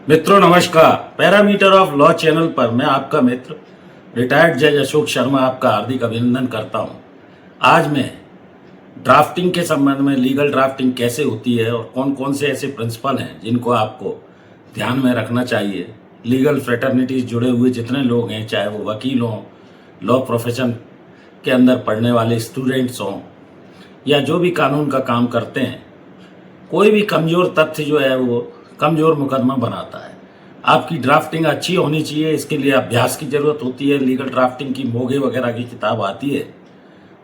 मित्रों नमस्कार। Parameter of law channel पर मैं आपका मित्र रिटायर्ड जज अशोक शर्मा आपका हार्दिक अभिनंदन करता हूं। आज मैं ड्राफ्टिंग के संबंध में लीगल ड्राफ्टिंग कैसे होती है और कौन कौन से ऐसे प्रिंसिपल हैं जिनको आपको ध्यान में रखना चाहिए। लीगल फ्रेटर्निटीज जुड़े हुए जितने लोग हैं, चाहे वो वकील हों, लॉ प्रोफेशन के अंदर पढ़ने वाले स्टूडेंट्स हों या जो भी कानून का काम करते हैं, कोई भी कमज़ोर तथ्य जो है वो कमज़ोर मुकदमा बनाता है। आपकी ड्राफ्टिंग अच्छी होनी चाहिए, इसके लिए अभ्यास की ज़रूरत होती है। लीगल ड्राफ्टिंग की मोगे वगैरह की किताब आती है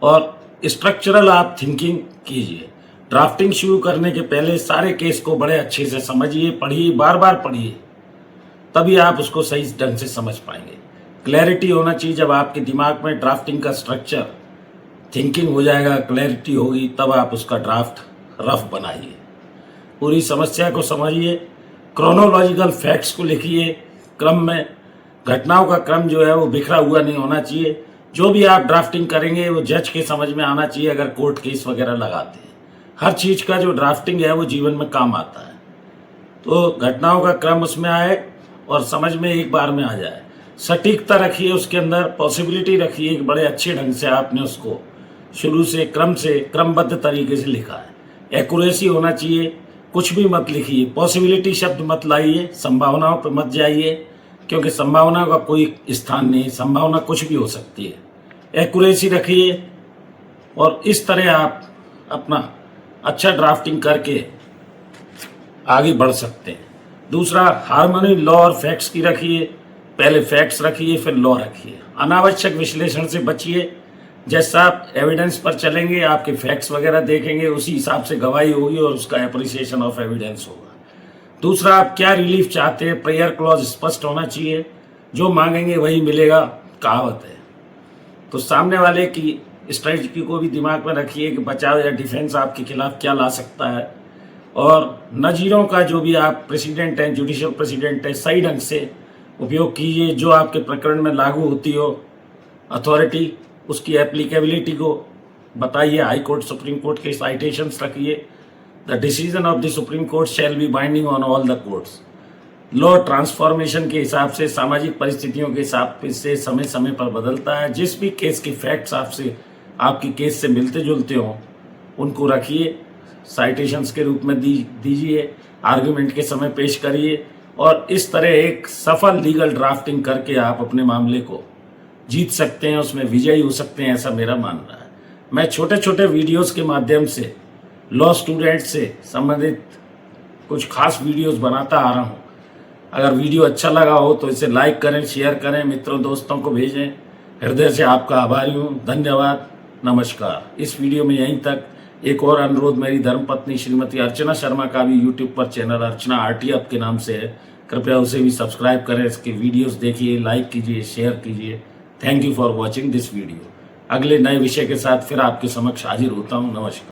और स्ट्रक्चरल आप थिंकिंग कीजिए। ड्राफ्टिंग शुरू करने के पहले सारे केस को बड़े अच्छे से समझिए, पढ़िए, बार बार पढ़िए, तभी आप उसको सही ढंग से समझ पाएंगे। क्लैरिटी होना चाहिए। जब आपके दिमाग में ड्राफ्टिंग का स्ट्रक्चर थिंकिंग हो जाएगा, क्लैरिटी होगी, तब आप उसका ड्राफ्ट रफ बनाइए। पूरी समस्या को समझिए, क्रोनोलॉजिकल फैक्ट्स को लिखिए, क्रम में घटनाओं का क्रम जो है वो बिखरा हुआ नहीं होना चाहिए। जो भी आप ड्राफ्टिंग करेंगे वो जज के समझ में आना चाहिए। अगर कोर्ट केस वगैरह लगाते हैं, हर चीज़ का जो ड्राफ्टिंग है वो जीवन में काम आता है, तो घटनाओं का क्रम उसमें आए और समझ में एक बार में आ जाए। सटीकता रखिए, उसके अंदर पॉसिबिलिटी रखिए कि बड़े अच्छे ढंग से आपने उसको शुरू से क्रमबद्ध तरीके से लिखा है। एक्यूरेसी होना चाहिए, कुछ भी मत लिखिए, पॉसिबिलिटी शब्द मत लाइए, संभावनाओं पर मत जाइए, क्योंकि संभावना का कोई स्थान नहीं, संभावना कुछ भी हो सकती है। एक्यूरेसी रखिए और इस तरह आप अपना अच्छा ड्राफ्टिंग करके आगे बढ़ सकते हैं। दूसरा, हार्मनी लॉ और फैक्ट्स की रखिए। पहले फैक्ट्स रखिए, फिर लॉ रखिए। अनावश्यक विश्लेषण से बचिए। जैसा आप एविडेंस पर चलेंगे, आपके फैक्ट्स वगैरह देखेंगे, उसी हिसाब से गवाही होगी और उसका एप्रिसिएशन ऑफ एविडेंस होगा। दूसरा, आप क्या रिलीफ चाहते हैं, प्रेयर क्लॉज स्पष्ट होना चाहिए। जो मांगेंगे वही मिलेगा, कहावत है। तो सामने वाले की स्ट्रेटजी को भी दिमाग में रखिए कि बचाव या डिफेंस आपके खिलाफ क्या ला सकता है। और नज़ीरों का जो भी आप प्रेसिडेंट हैं, जुडिशियल प्रेसिडेंट है, सही ढंग से उपयोग कीजिए। जो आपके प्रकरण में लागू होती हो अथॉरिटी, उसकी एप्लीकेबिलिटी को बताइए। हाई कोर्ट, सुप्रीम कोर्ट के साइटेशंस रखिए। The decision of the supreme court shall be binding on all the courts. Law transformation के हिसाब से, सामाजिक परिस्थितियों के हिसाब से समय समय पर बदलता है। जिस भी केस के फैक्ट्स आपसे आपकी केस से मिलते जुलते हों उनको रखिए, साइटेशंस के रूप में दीजिए, आर्गुमेंट के समय पेश करिए और इस तरह एक सफल लीगल ड्राफ्टिंग करके आप अपने मामले को जीत सकते हैं, उसमें विजयी हो सकते हैं, ऐसा मेरा मानना है। मैं छोटे छोटे वीडियोस के माध्यम से लॉ स्टूडेंट से संबंधित कुछ खास वीडियोस बनाता आ रहा हूं। अगर वीडियो अच्छा लगा हो तो इसे लाइक करें, शेयर करें, मित्रों दोस्तों को भेजें। हृदय से आपका आभारी हूं। धन्यवाद, नमस्कार। इस वीडियो में यहीं तक। एक और अनुरोध, मेरी धर्मपत्नी श्रीमती अर्चना शर्मा का भी यूट्यूब पर चैनल अर्चना आरटी आपके नाम से है, कृपया उसे भी सब्सक्राइब करें। इसके वीडियोस देखिए, लाइक कीजिए, शेयर कीजिए। Thank you for watching this video. अगले नए विषय के साथ फिर आपके समक्ष हाजिर होता हूँ। नमस्कार।